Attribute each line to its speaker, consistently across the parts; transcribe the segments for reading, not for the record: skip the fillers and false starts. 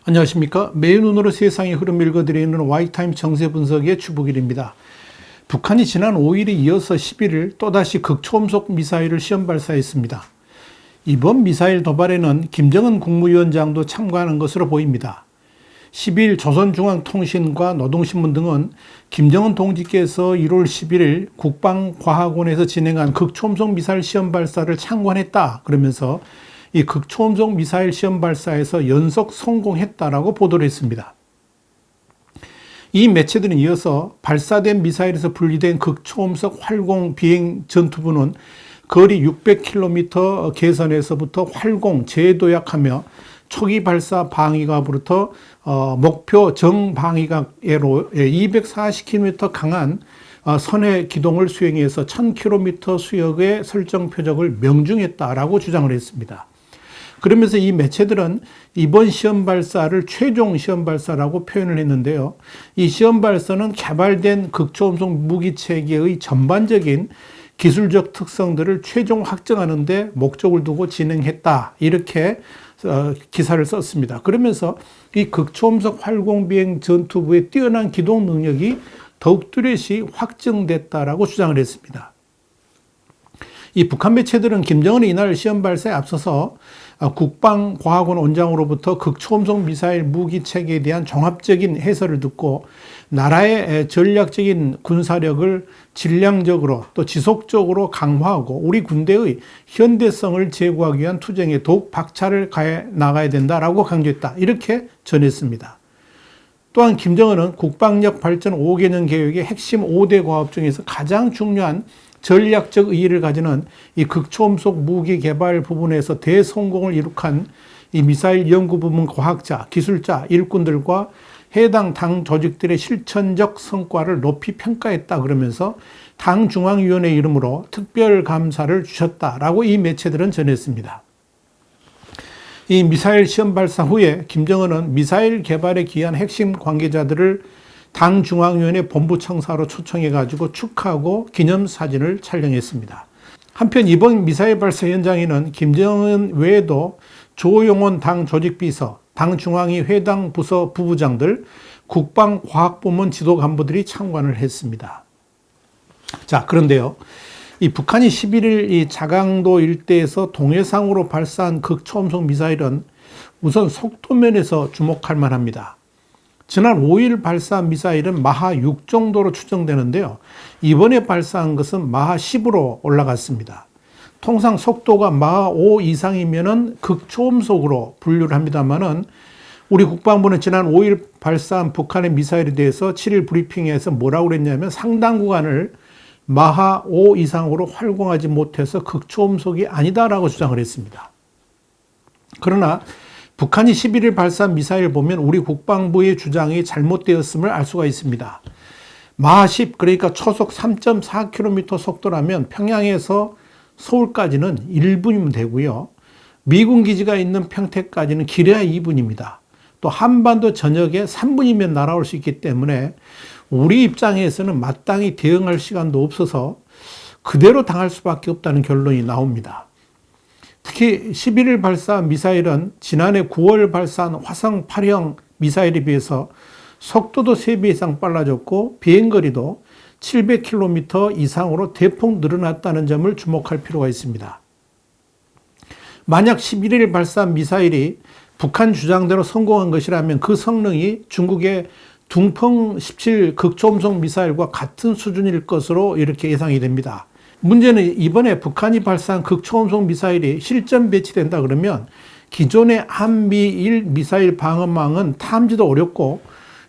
Speaker 1: 안녕하십니까. 매일 눈으로 세상의 흐름 읽어드리는 와이타임 정세 분석의 주북일입니다. 북한이 지난 5일에 이어서 11일 또다시 극초음속 미사일을 시험 발사했습니다. 이번 미사일 도발에는 김정은 국무위원장도 참가하는 것으로 보입니다. 12일 조선중앙통신과 노동신문 등은 김정은 동지께서 1월 11일 국방과학원에서 진행한 극초음속 미사일 시험 발사를 참관했다 그러면서 이 극초음속 미사일 시험 발사에서 연속 성공했다라고 보도를 했습니다. 이 매체들은 이어서 발사된 미사일에서 분리된 극초음속 활공 비행 전투부는 거리 600km 계선에서부터 활공 재도약하며 초기 발사 방위각으로부터 목표 정방위각으로 240km 강한 선해 기동을 수행해서 1000km 수역의 설정 표적을 명중했다라고 주장을 했습니다. 그러면서 이 매체들은 이번 시험 발사를 최종 시험 발사라고 표현을 했는데요. 이 시험 발사는 개발된 극초음속 무기 체계의 전반적인 기술적 특성들을 최종 확정하는 데 목적을 두고 진행했다. 이렇게 기사를 썼습니다. 그러면서 이 극초음속 활공비행 전투부의 뛰어난 기동 능력이 더욱 뚜렷이 확정됐다라고 주장을 했습니다. 이 북한 매체들은 김정은이 이날 시험 발사에 앞서서 국방과학원 원장으로부터 극초음속 미사일 무기 체계에 대한 종합적인 해설을 듣고 나라의 전략적인 군사력을 질량적으로 또 지속적으로 강화하고 우리 군대의 현대성을 제고하기 위한 투쟁에 더욱 박차를 가해 나가야 된다라고 강조했다. 이렇게 전했습니다. 또한 김정은은 국방력 발전 5개년 계획의 핵심 5대 과업 중에서 가장 중요한 전략적 의의를 가지는 이 극초음속 무기 개발 부분에서 대성공을 이룩한 이 미사일 연구부문 과학자, 기술자, 일꾼들과 해당 당 조직들의 실천적 성과를 높이 평가했다 그러면서 당 중앙위원회 이름으로 특별 감사를 주셨다라고 이 매체들은 전했습니다. 이 미사일 시험 발사 후에 김정은은 미사일 개발에 기여한 핵심 관계자들을 당 중앙위원회 본부청사로 초청해가지고 축하하고 기념사진을 촬영했습니다. 한편 이번 미사일 발사 현장에는 김정은 외에도 조용원 당 조직비서, 당 중앙위 회당 부서 부부장들, 국방과학부문 지도 간부들이 참관을 했습니다. 자, 그런데요. 이 북한이 11일 이 자강도 일대에서 동해상으로 발사한 극초음속 미사일은 우선 속도면에서 주목할 만합니다. 지난 5일 발사한 미사일은 마하 6 정도로 추정되는데요. 이번에 발사한 것은 마하 10으로 올라갔습니다. 통상 속도가 마하 5 이상이면은 극초음속으로 분류를 합니다만은 우리 국방부는 지난 5일 발사한 북한의 미사일에 대해서 7일 브리핑에서 뭐라고 그랬냐면 상당 구간을 마하 5 이상으로 활공하지 못해서 극초음속이 아니다라고 주장을 했습니다. 그러나 북한이 11일 발사한 미사일 보면 우리 국방부의 주장이 잘못되었음을 알 수가 있습니다. 마하 10, 그러니까 초속 3.4km 속도라면 평양에서 서울까지는 1분이면 되고요. 미군 기지가 있는 평택까지는 길어야 2분입니다. 또 한반도 전역에 3분이면 날아올 수 있기 때문에 우리 입장에서는 마땅히 대응할 시간도 없어서 그대로 당할 수밖에 없다는 결론이 나옵니다. 특히 11일 발사한 미사일은 지난해 9월 발사한 화성 8형 미사일에 비해서 속도도 3배 이상 빨라졌고 비행거리도 700km 이상으로 대폭 늘어났다는 점을 주목할 필요가 있습니다. 만약 11일 발사한 미사일이 북한 주장대로 성공한 것이라면 그 성능이 중국의 둥펑 17 극초음속 미사일과 같은 수준일 것으로 이렇게 예상이 됩니다. 문제는 이번에 북한이 발사한 극초음속 미사일이 실전 배치된다 그러면 기존의 한미일 미사일 방어망은 탐지도 어렵고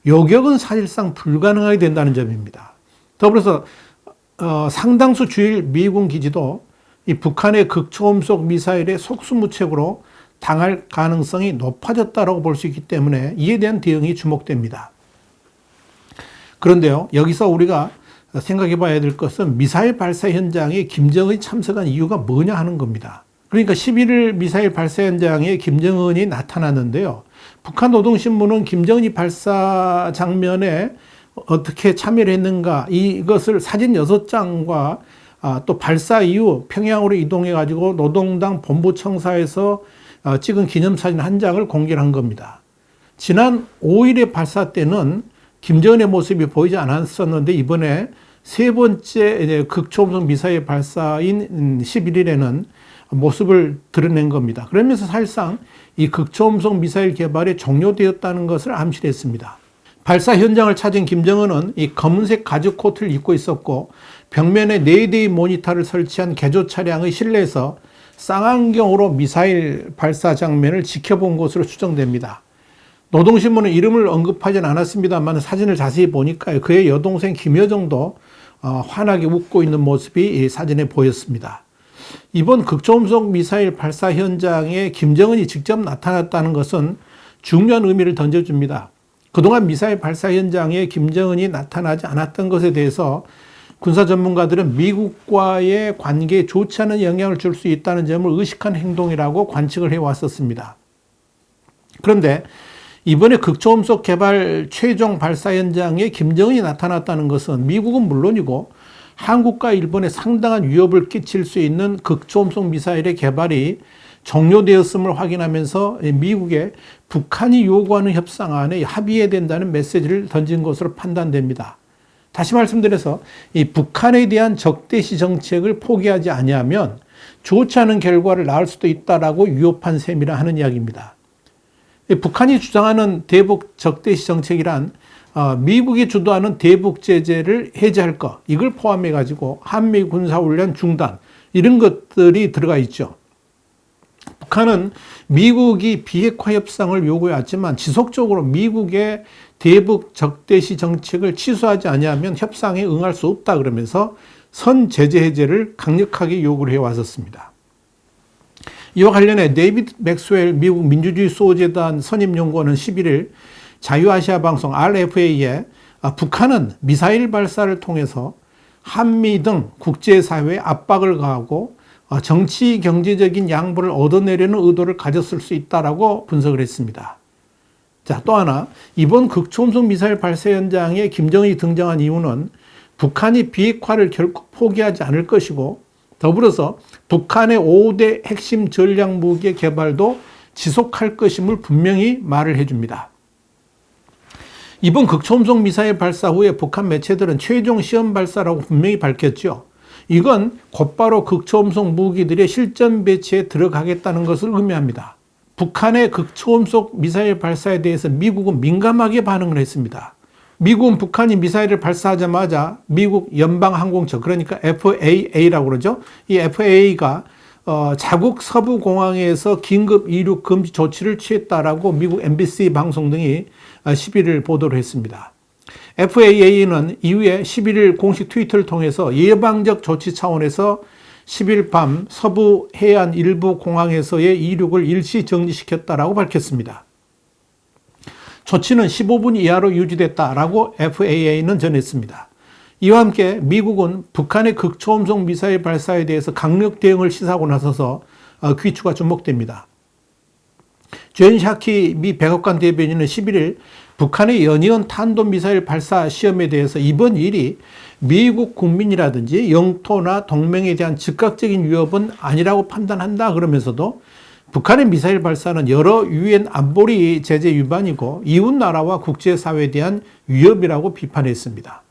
Speaker 1: 요격은 사실상 불가능하게 된다는 점입니다. 더불어서 상당수 주일 미군 기지도 이 북한의 극초음속 미사일의 속수무책으로 당할 가능성이 높아졌다고 볼 수 있기 때문에 이에 대한 대응이 주목됩니다. 그런데요, 여기서 우리가 생각해 봐야 될 것은 미사일 발사 현장에 김정은이 참석한 이유가 뭐냐 하는 겁니다. 그러니까 11일 미사일 발사 현장에 김정은이 나타났는데요. 북한 노동신문은 김정은이 발사 장면에 어떻게 참여를 했는가, 이것을 사진 6장과 또 발사 이후 평양으로 이동해 가지고 노동당 본부청사에서 찍은 기념사진 1장을 공개한 겁니다. 지난 5일의 발사 때는 김정은의 모습이 보이지 않았었는데 이번에 세 번째 극초음속 미사일 발사인 11일에는 모습을 드러낸 겁니다. 그러면서 사실상 이 극초음속 미사일 개발이 종료되었다는 것을 암시했습니다. 발사 현장을 찾은 김정은은 이 검은색 가죽 코트를 입고 있었고 벽면에 4대의 모니터를 설치한 개조 차량의 실내에서 쌍안경으로 미사일 발사 장면을 지켜본 것으로 추정됩니다. 노동신문은 이름을 언급하진 않았습니다만 사진을 자세히 보니까 그의 여동생 김여정도 환하게 웃고 있는 모습이 이 사진에 보였습니다. 이번 극초음속 미사일 발사 현장에 김정은이 직접 나타났다는 것은 중요한 의미를 던져줍니다. 그동안 미사일 발사 현장에 김정은이 나타나지 않았던 것에 대해서 군사 전문가들은 미국과의 관계에 좋지 않은 영향을 줄 수 있다는 점을 의식한 행동이라고 관측을 해왔었습니다. 그런데 이번에 극초음속 개발 최종 발사 현장에 김정은이 나타났다는 것은 미국은 물론이고 한국과 일본에 상당한 위협을 끼칠 수 있는 극초음속 미사일의 개발이 종료되었음을 확인하면서 미국에 북한이 요구하는 협상안에 합의해야 된다는 메시지를 던진 것으로 판단됩니다. 다시 말씀드려서 이 북한에 대한 적대시 정책을 포기하지 아니하면 좋지 않은 결과를 낳을 수도 있다라고 위협한 셈이라 하는 이야기입니다. 북한이 주장하는 대북 적대시 정책이란 미국이 주도하는 대북 제재를 해제할 것, 이걸 포함해 가지고 한미 군사훈련 중단 이런 것들이 들어가 있죠. 북한은 미국이 비핵화 협상을 요구해왔지만 지속적으로 미국의 대북 적대시 정책을 취소하지 아니하면 협상에 응할 수 없다 그러면서 선 제재 해제를 강력하게 요구를 해왔었습니다. 이와 관련해 데이비드 맥스웰 미국 민주주의 수호재단 선임연구원은 11일 자유아시아 방송 RFA에 북한은 미사일 발사를 통해서 한미 등 국제사회에 압박을 가하고 정치 경제적인 양보를 얻어내려는 의도를 가졌을 수 있다라고 분석을 했습니다. 자, 또 하나 이번 극초음속 미사일 발사 현장에 김정은이 등장한 이유는 북한이 비핵화를 결코 포기하지 않을 것이고 더불어서 북한의 5대 핵심 전략 무기의 개발도 지속할 것임을 분명히 말을 해줍니다. 이번 극초음속 미사일 발사 후에 북한 매체들은 최종 시험 발사라고 분명히 밝혔죠. 이건 곧바로 극초음속 무기들의 실전 배치에 들어가겠다는 것을 의미합니다. 북한의 극초음속 미사일 발사에 대해서 미국은 민감하게 반응을 했습니다. 미국은 북한이 미사일을 발사하자마자 미국 연방항공청, 그러니까 FAA라고 그러죠. 이 FAA가 자국 서부 공항에서 긴급 이륙 금지 조치를 취했다라고 미국 MBC 방송 등이 11일 보도를 했습니다. FAA는 이후에 11일 공식 트위터를 통해서 예방적 조치 차원에서 10일 밤 서부 해안 일부 공항에서의 이륙을 일시 정지시켰다라고 밝혔습니다. 조치는 15분 이하로 유지됐다라고 FAA는 전했습니다. 이와 함께 미국은 북한의 극초음속 미사일 발사에 대해서 강력 대응을 시사하고 나서서 귀추가 주목됩니다. 존 샤키 미 백악관 대변인은 11일 북한의 연이은 탄도미사일 발사 시험에 대해서 이번 일이 미국 국민이라든지 영토나 동맹에 대한 즉각적인 위협은 아니라고 판단한다 그러면서도 북한의 미사일 발사는 여러 유엔 안보리 제재 위반이고 이웃 나라와 국제사회에 대한 위협이라고 비판했습니다.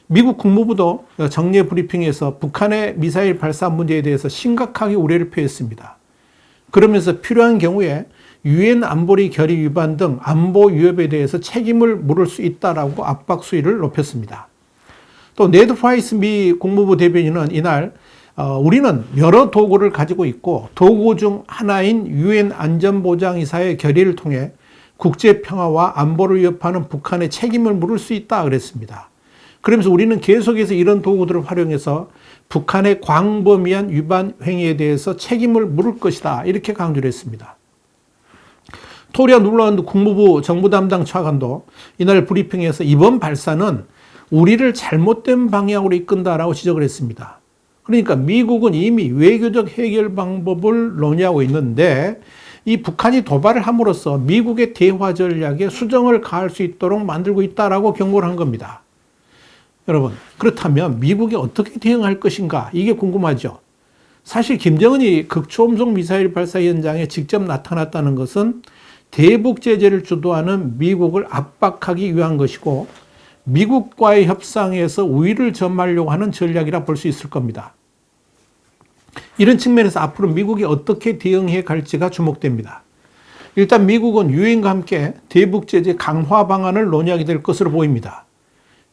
Speaker 1: 미국 국무부도 정례 브리핑에서 북한의 미사일 발사 문제에 대해서 심각하게 우려를 표했습니다. 그러면서 필요한 경우에 유엔 안보리 결의 위반 등 안보 위협에 대해서 책임을 물을 수 있다라고 압박 수위를 높였습니다. 또 네드 프라이스 미 국무부 대변인은 이날 우리는 여러 도구를 가지고 있고 도구 중 하나인 유엔 안전보장이사의 결의를 통해 국제 평화와 안보를 위협하는 북한의 책임을 물을 수 있다 그랬습니다. 그러면서 우리는 계속해서 이런 도구들을 활용해서 북한의 광범위한 위반 행위에 대해서 책임을 물을 것이다 이렇게 강조를 했습니다. 토리아 눌란드 국무부 정부 담당 차관도 이날 브리핑에서 이번 발사는 우리를 잘못된 방향으로 이끈다라고 지적을 했습니다. 그러니까 미국은 이미 외교적 해결 방법을 논의하고 있는데 이 북한이 도발을 함으로써 미국의 대화 전략에 수정을 가할 수 있도록 만들고 있다라고 경고를 한 겁니다. 여러분, 그렇다면 미국이 어떻게 대응할 것인가? 이게 궁금하죠. 사실 김정은이 극초음속 미사일 발사 현장에 직접 나타났다는 것은 대북 제재를 주도하는 미국을 압박하기 위한 것이고 미국과의 협상에서 우위를 점하려고 하는 전략이라 볼 수 있을 겁니다. 이런 측면에서 앞으로 미국이 어떻게 대응해 갈지가 주목됩니다. 일단 미국은 유엔과 함께 대북 제재 강화 방안을 논의하게 될 것으로 보입니다.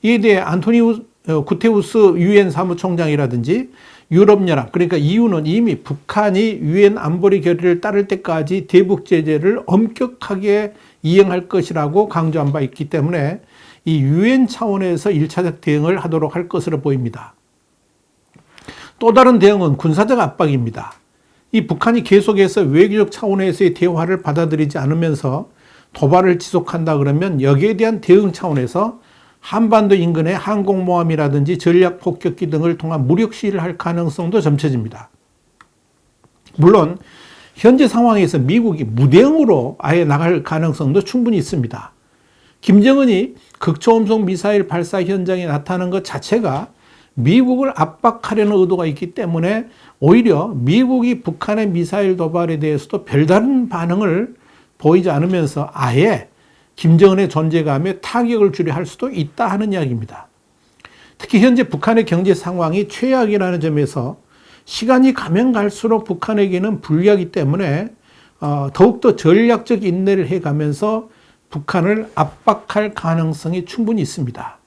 Speaker 1: 이에 대해 안토니우 구테우스 유엔 사무총장이라든지 유럽연합, 그러니까 EU는 이미 북한이 유엔 안보리 결의를 따를 때까지 대북 제재를 엄격하게 이행할 것이라고 강조한 바 있기 때문에 이 유엔 차원에서 1차적 대응을 하도록 할 것으로 보입니다. 또 다른 대응은 군사적 압박입니다. 이 북한이 계속해서 외교적 차원에서의 대화를 받아들이지 않으면서 도발을 지속한다 그러면 여기에 대한 대응 차원에서 한반도 인근의 항공모함이라든지 전략폭격기 등을 통한 무력 시위를 할 가능성도 점쳐집니다. 물론 현재 상황에서 미국이 무대응으로 아예 나갈 가능성도 충분히 있습니다. 김정은이 극초음속 미사일 발사 현장에 나타난 것 자체가 미국을 압박하려는 의도가 있기 때문에 오히려 미국이 북한의 미사일 도발에 대해서도 별다른 반응을 보이지 않으면서 아예 김정은의 존재감에 타격을 주려 할 수도 있다 하는 이야기입니다. 특히 현재 북한의 경제 상황이 최악이라는 점에서 시간이 가면 갈수록 북한에게는 불리하기 때문에 더욱더 전략적 인내를 해가면서 북한을 압박할 가능성이 충분히 있습니다.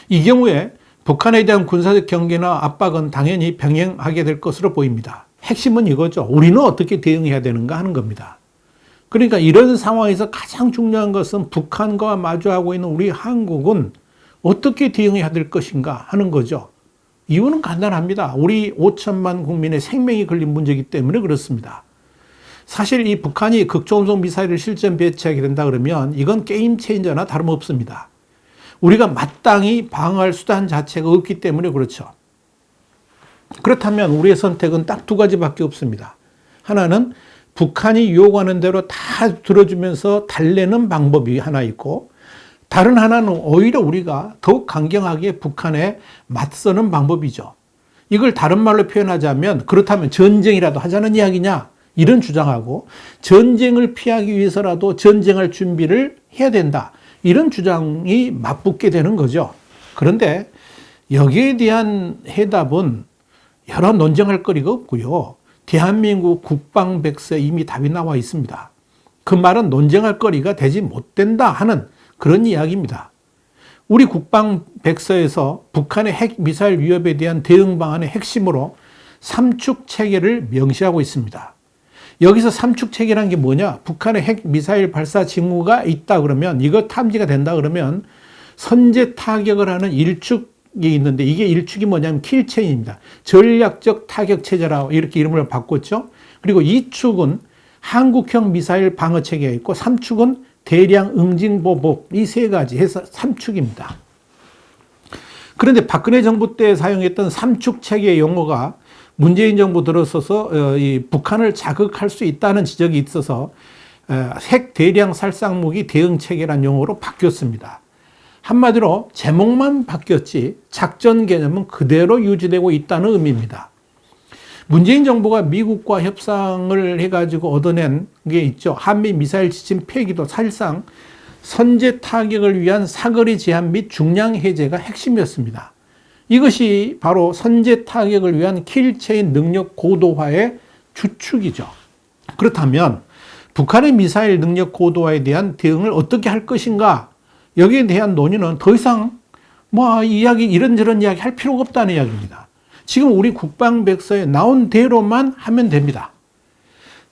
Speaker 1: 이 경우에 북한에 대한 군사적 경계나 압박은 당연히 병행하게 될 것으로 보입니다. 핵심은 이거죠. 우리는 어떻게 대응해야 되는가 하는 겁니다. 그러니까 이런 상황에서 가장 중요한 것은 북한과 마주하고 있는 우리 한국은 어떻게 대응해야 될 것인가 하는 거죠. 이유는 간단합니다. 우리 5천만 국민의 생명이 걸린 문제이기 때문에 그렇습니다. 사실 이 북한이 극초음속 미사일을 실전 배치하게 된다 그러면 이건 게임 체인저나 다름없습니다. 우리가 마땅히 방어할 수단 자체가 없기 때문에 그렇죠. 그렇다면 우리의 선택은 딱 두 가지밖에 없습니다. 하나는 북한이 요구하는 대로 다 들어주면서 달래는 방법이 하나 있고, 다른 하나는 오히려 우리가 더욱 강경하게 북한에 맞서는 방법이죠. 이걸 다른 말로 표현하자면 그렇다면 전쟁이라도 하자는 이야기냐, 이런 주장하고, 전쟁을 피하기 위해서라도 전쟁할 준비를 해야 된다, 이런 주장이 맞붙게 되는 거죠. 그런데 여기에 대한 해답은 여러 논쟁할 거리가 없고요. 대한민국 국방백서에 이미 답이 나와 있습니다. 그 말은 논쟁할 거리가 되지 못된다 하는 그런 이야기입니다. 우리 국방백서에서 북한의 핵 미사일 위협에 대한 대응 방안의 핵심으로 3축 체계를 명시하고 있습니다. 여기서 3축 체계라는 게 뭐냐? 북한의 핵 미사일 발사 징후가 있다 그러면, 이거 탐지가 된다 그러면 선제 타격을 하는 1축이 있는데, 이게 1축이 뭐냐면 킬체인입니다. 전략적 타격 체제라고 이렇게 이름을 바꿨죠. 그리고 2축은 한국형 미사일 방어 체계가 있고, 3축은 대량 응징보복, 이 세 가지 해서 3축입니다. 그런데 박근혜 정부 때 사용했던 3축 체계의 용어가 문재인 정부 들어서서 이 북한을 자극할 수 있다는 지적이 있어서 핵 대량 살상무기 대응 체계라는 용어로 바뀌었습니다. 한마디로 제목만 바뀌었지 작전 개념은 그대로 유지되고 있다는 의미입니다. 문재인 정부가 미국과 협상을 해가지고 얻어낸 게 있죠. 한미 미사일 지침 폐기도 사실상 선제 타격을 위한 사거리 제한 및 중량 해제가 핵심이었습니다. 이것이 바로 선제 타격을 위한 킬체인 능력 고도화의 주축이죠. 그렇다면 북한의 미사일 능력 고도화에 대한 대응을 어떻게 할 것인가, 여기에 대한 논의는 더 이상 이런저런 이야기 할 필요가 없다는 이야기입니다. 지금 우리 국방백서에 나온 대로만 하면 됩니다.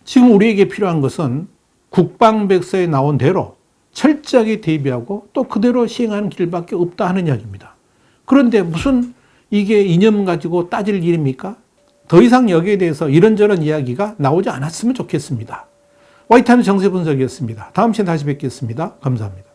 Speaker 1: 지금 우리에게 필요한 것은 국방백서에 나온 대로 철저하게 대비하고 또 그대로 시행하는 길밖에 없다 하는 이야기입니다. 그런데 무슨 이게 이념 가지고 따질 일입니까? 더 이상 여기에 대해서 이런저런 이야기가 나오지 않았으면 좋겠습니다. 와이타임 정세 분석이었습니다. 다음 시간에 다시 뵙겠습니다. 감사합니다.